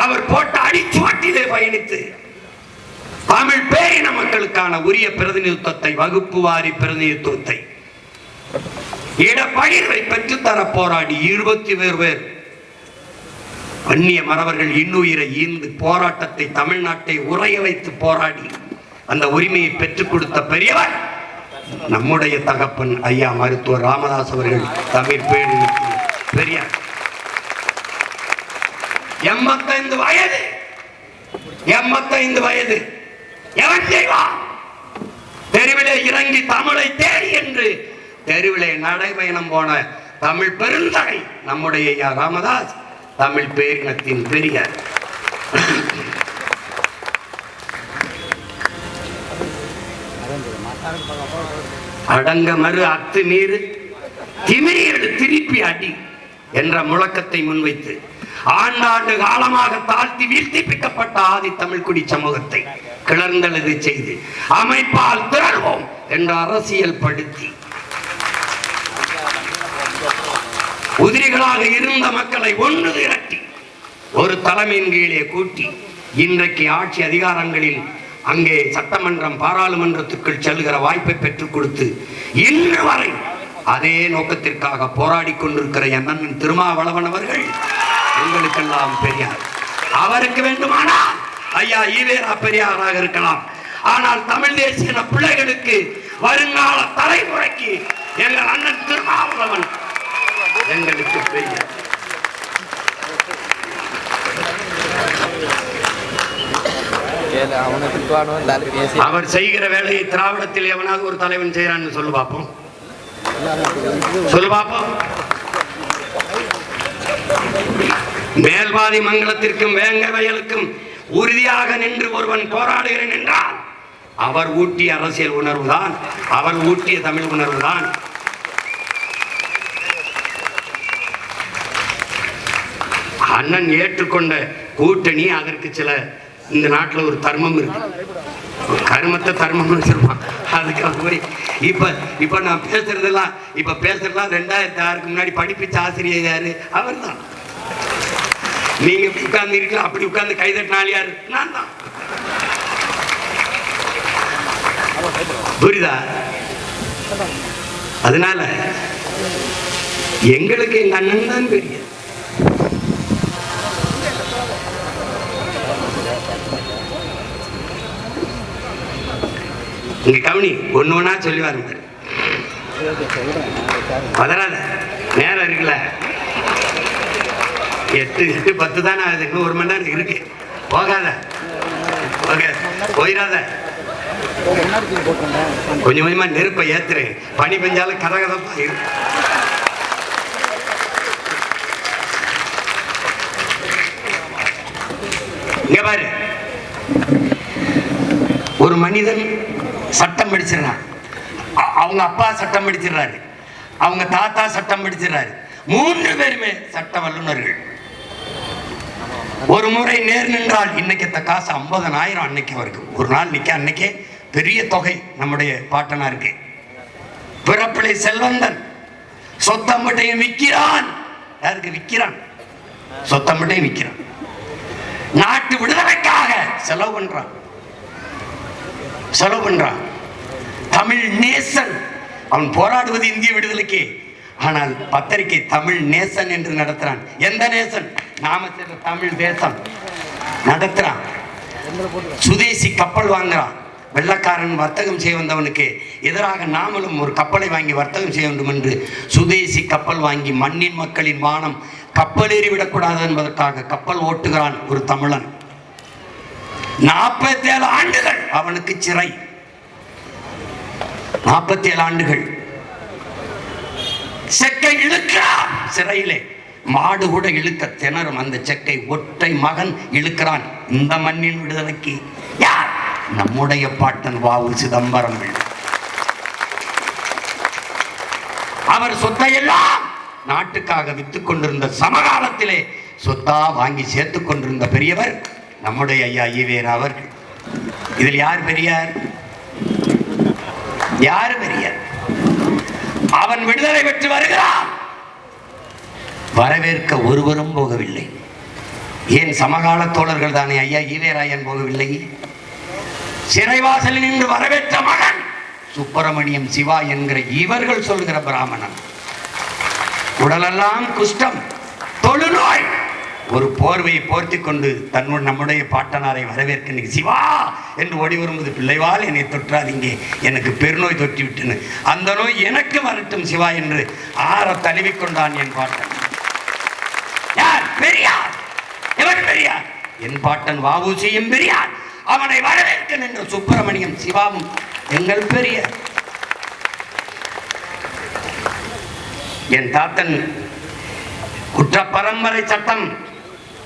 அவர் போட்ட அடிச்சுவட்டிலே பயணித்து தமிழ் பேரின மக்களுக்கான உரிய பிரதிநிதித்துவத்தை, வகுப்பு வாரி பிரதிநிதித்துவத்தை, இடப்பகிர்வை பெற்றுத்தர போராடி 20 பேர் அந்நிய மறவர்கள் இன்னுயிரை ஈந்து போராட்டத்தை தமிழ்நாட்டை உறைய வைத்து போராடி அந்த உரிமையை பெற்றுக் கொடுத்த பெரியவர் நம்முடைய தகப்பன் ஐயா மருத்துவர் ராமதாஸ் அவர்கள். தமிழ் பேரினத்தின் பெரியார். 85 வயது. 85 வயது. எவன் செய்வான்? தெருவிலே இறங்கி தமிழை தேடி என்று தெருவிலே நடைபயணம் போன தமிழ் பெருந்தகை நம்முடைய ஐயா ராமதாஸ், தமிழ் பேரினத்தின் பெரியார். அடங்க மறு அத்து நீர் திமிரியடு திருப்பி அடி என்ற முழக்கத்தை முன்வைத்து ஆண்டாண்டு காலமாக தாழ்த்தி வீழ்த்திப்பிக்கப்பட்ட ஆதி தமிழ்குடி சமூகத்தை கிளர்ந்தெழுதி செய்து அமைப்பால் திரள்வோம் என்ற அரசியல் படுத்தி உதிரிகளாக இருந்த மக்களை ஒன்று திரட்டி ஒரு தலைமையின் கீழே கூட்டி இன்றைக்கு ஆட்சி அதிகாரங்களில் அங்கே சட்டமன்றம் பாராளுமன்றத்துக்குள் செல்கிற வாய்ப்பை பெற்றுக் கொடுத்து இன்று வரை அதே நோக்கத்திற்காக போராடி கொண்டிருக்கிற அண்ணன் திருமாவளவன் அவர்கள் எங்களுக்கெல்லாம் பெரியார். அவருக்கு வேண்டுமானால் ஐயா ஈவேரா பெரியாராக இருக்கலாம். ஆனால் தமிழ் தேசிய பிள்ளைகளுக்கு, வருங்கால தலைமுறைக்கு எங்கள் அண்ணன் திருமாவளவன் எங்களுக்கு பெரியார். அவர் செய்கிற வேலையை திராவிடத்தில் எவனாவது ஒரு தலைவன் செய்யறான்னு சொல்லு பார்ப்போம். சொல்லு பார்ப்போம். மேல்வாதி மங்கலத்திற்கும் வேங்க வயலுக்கும் உறுதியாக நின்று ஒருவன் போராடுகிறேன் என்றால் அவர் ஊட்டிய அரசியல் உணர்வுதான், அவர் ஊட்டிய தமிழ் உணர்வுதான். அண்ணன் ஏற்றுக்கொண்ட கூட்டணி, அதற்கு சில இந்த நாட்டில் ஒரு தர்மம் இருக்கு, கருமத்தை தர்மம் வச்சிருப்பான். அதுக்காக போய் இப்ப நான் பேசுறதெல்லாம் 2006க்கு முன்னாடி படிப்பிச்ச ஆசிரியர் யாரு? அவர் தான். நீங்க உட்கார்ந்து இருக்கலாம், அப்படி உட்கார்ந்து கைதட்டினால யாரு? நான் தான். புரியுதா? அதனால எங்களுக்கு எங்க அண்ணன் தான் பெரிய. இங்க கவனி, ஒண்ணு ஒண்ணா சொல்லி வாருங்க. பதறாத, நேரம் இருக்குல்ல. 8 10 தானே ஆகுது, இன்னும் 1 மணி நேரம் இருக்கு. போகாத, போயிடாத. கொஞ்சம் கொஞ்சமா நெருப்பை ஏத்துரு. பனி பெஞ்சாலும் கதகதப்பா இருக்கு. இங்க பாரு, ஒரு மனிதன் சட்டம் படிச்சிடறான். அவங்க அப்பா சட்டம் படிச்சிடறாரு, அவங்க தாத்தா சட்டம் படிச்சிடறாரு. 3 பேருமே சட்ட வல்லுநர்கள். ஒரு முறை நேர் நின்றால் இன்னைக்கு காசு 50,000 அன்னைக்கு அவருக்கு ஒரு நாள் நிக்க. அன்னைக்கே பெரிய தொகை நம்முடைய பாட்டனாருக்கு. பிறப்பிலை செல்வந்தன் சொத்தம்பட்டையும் விற்கிறான். யாருக்கு விற்கிறான்? சொத்தம்பட்டையும் விற்கிறான். நாட்டு விடுதலைக்காக செலவு பண்றான். தமிழ் நேசன். அவன் போராடுவது இந்திய விடுதலைக்கு. ஆனால் பத்திரிகை தமிழ் நேசன் என்று நடத்துறான். எந்த நேசன்? நாம தமிழ் தேசம் நடத்துறான். சுதேசி கப்பல் வாங்குறான். வெள்ளக்காரன் வர்த்தகம் செய்ய வந்தவனுக்கு எதிராக நாமளும் ஒரு கப்பலை வாங்கி வர்த்தகம் செய்ய வேண்டும் என்று சுதேசி கப்பல் வாங்கி மண்ணின் மக்களின் வானம் கப்பலேறி விடக்கூடாது என்பதற்காக கப்பல் ஓட்டுகிறான் ஒரு தமிழன். 47 ஆண்டுகள் அவனுக்கு சிறை. 47 ஆண்டுகள் செக்கை இழுக்கிறான் சிறையிலே. மாடு கூட இழுக்க திணறும் அந்த செக்கை ஒற்றை மகன் இழுக்கிறான். இந்த மண்ணின் விடுதலைக்கு யார்? நம்முடைய பாட்டன் வாவு சிதம்பரம். அவர் சொத்தையெல்லாம் நாட்டுக்காக வித்துக் கொண்டிருந்த சமகாலத்திலே சொத்தா வாங்கி சேர்த்துக் கொண்டிருந்த பெரியவர் நம்முடைய ஐயா ஈவேரா அவர்கள். இதில் யார் பெரியார்? யாரு பெரியார்? அவன் விடுதலை பெற்று வருகிறான். வரவேற்க ஒருவரும் போகவில்லை. ஏன் சமகால தோழர்கள் தானே ஐயா ஈவேராயன் போகவில்லை? சிறைவாசலில் நின்று வரவேற்ற மகன் சுப்பிரமணியம் சிவா என்கிற இவர்கள் சொல்கிற பிராமணன். உடலெல்லாம் குஷ்டம், தொழுநோய், ஒரு போர்வையை போர்த்தி கொண்டு நம்முடைய பாட்டனாரை வரவேற்க சிவா என்று ஓடி வரும்போது, பிள்ளைவால் என்னை தொற்றாதீங்க, எனக்கு பெருநோய் தொற்றி விட்டுன்னு, அந்த நோய் எனக்கு வரட்டும் சிவா என்று ஆற தழுவிக்கொண்டான் என் பாட்டன். யார்? பெரியார். எவர் பெரியார்? என் பாட்டன் வ.உ.சி.யும் பெரியார். அவனை வரவேற்க நின்ற சுப்பிரமணியம் சிவாவும் எங்கள் பெரியார். என் தாத்தன் குற்ற பரம்பரை சட்டம்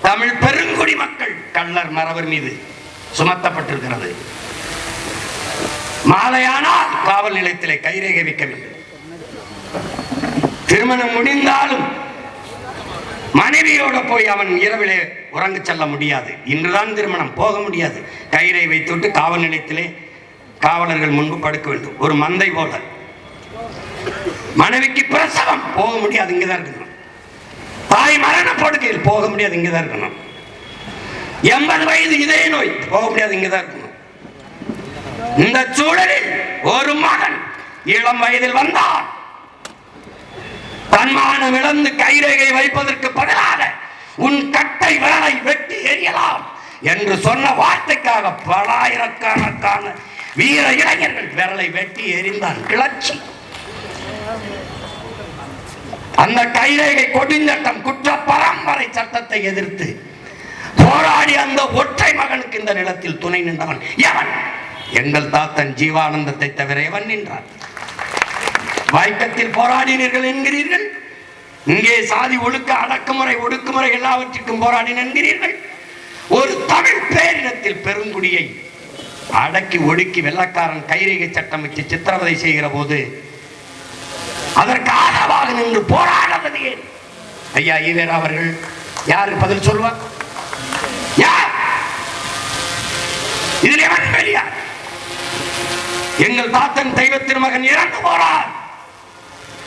தமிழ் பெருங்குடி மக்கள் கள்ளர் மறவர் மீது சுமத்தப்பட்டிருக்கிறது. மாலையானால் காவல் நிலையத்திலே கைரேகை வைக்க வேண்டும். திருமணம் முடிந்தாலும் மனைவியோட போய் அவன் இரவிலே உறங்க செல்ல முடியாது. இன்றுதான் திருமணம், போக முடியாது. கைரேகை வைத்துவிட்டு காவல் நிலையத்திலே காவலர்கள் முன்பு படுக்க வேண்டும். ஒரு மந்தை போல. மனைவிக்கு பிரசவம், போக முடியாது, இங்கதான் இருக்கணும். தாய் மரண படுக்கையில், போக முடியாது, இங்கதான் இருக்கணும். 80 வயது இதய நோய், போக முடியாது, இங்கதான் இருக்கணும். இந்த சூழலில் ஒரு மகன் இளம் வயதில் வந்தார். தன்மானம் இழந்து கைரேகை வைப்பதற்கு பதிலாக உன் கட்டை விரலை வெட்டி எறியலாம் என்று சொன்ன வார்த்தைக்காக பலாயிரக்கணக்கான வீர இளைஞர்கள் விரலை வெட்டி எறிந்தான். கிளர்ச்சி. அந்த கைரேகை கொடுஞ்சட்டம், குற்ற பரம்பரை சட்டத்தை எதிர்த்து போராடி அந்த ஒற்றை மகனுக்கு இந்த நிலத்தில் துணை நின்றவன் எவன்? எங்கள் தாத்தன் ஜீவானந்தத்தை தவிர எவன் நின்றான்? வைக்கத்தில் போராடினீர்கள் என்கிறீர்கள், இங்கே சாதி ஒழுக்க அடக்குமுறை ஒடுக்குமுறை எல்லாவற்றுக்கும் போராடின என்கிறீர்கள். ஒரு தமிழ் பேரினத்தில் பெருங்குடியை அடக்கி ஒடுக்கி வெள்ளக்காரன் கைரேகை சட்டம் வச்சு சித்திரவதை செய்கிற போது அதற்கு ஆதரவாக நின்று போராடுவது ஏன்? ஐயா ஈவேரா அவர்கள் யாருக்கு பதில் சொல்வார்? யார்? இதில் எவன் பெரியார்? எங்கள் தாத்தன் தெய்வ திருமகன் இறந்து போறார்.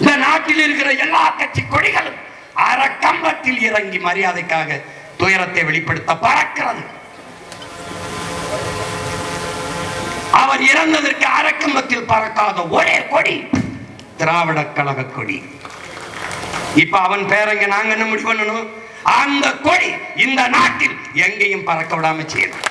இந்த நாட்டில் இருக்கிற எல்லா கட்சி கொடிகளும் அறக்கம்பத்தில் இறங்கி மரியாதைக்காக துயரத்தை வெளிப்படுத்த பறக்கிறது. அவர் இறந்ததற்கு அறக்கம்பத்தில் பறக்காத ஒரே கொடி திராவிட கழக கொடி. இப்ப அவன் பேரங்க நாங்க என்ன முடிவு பண்ணணும்? அந்த கொடி இந்த நாட்டில் எங்கேயும் பறக்க விடாம செய்யணும்.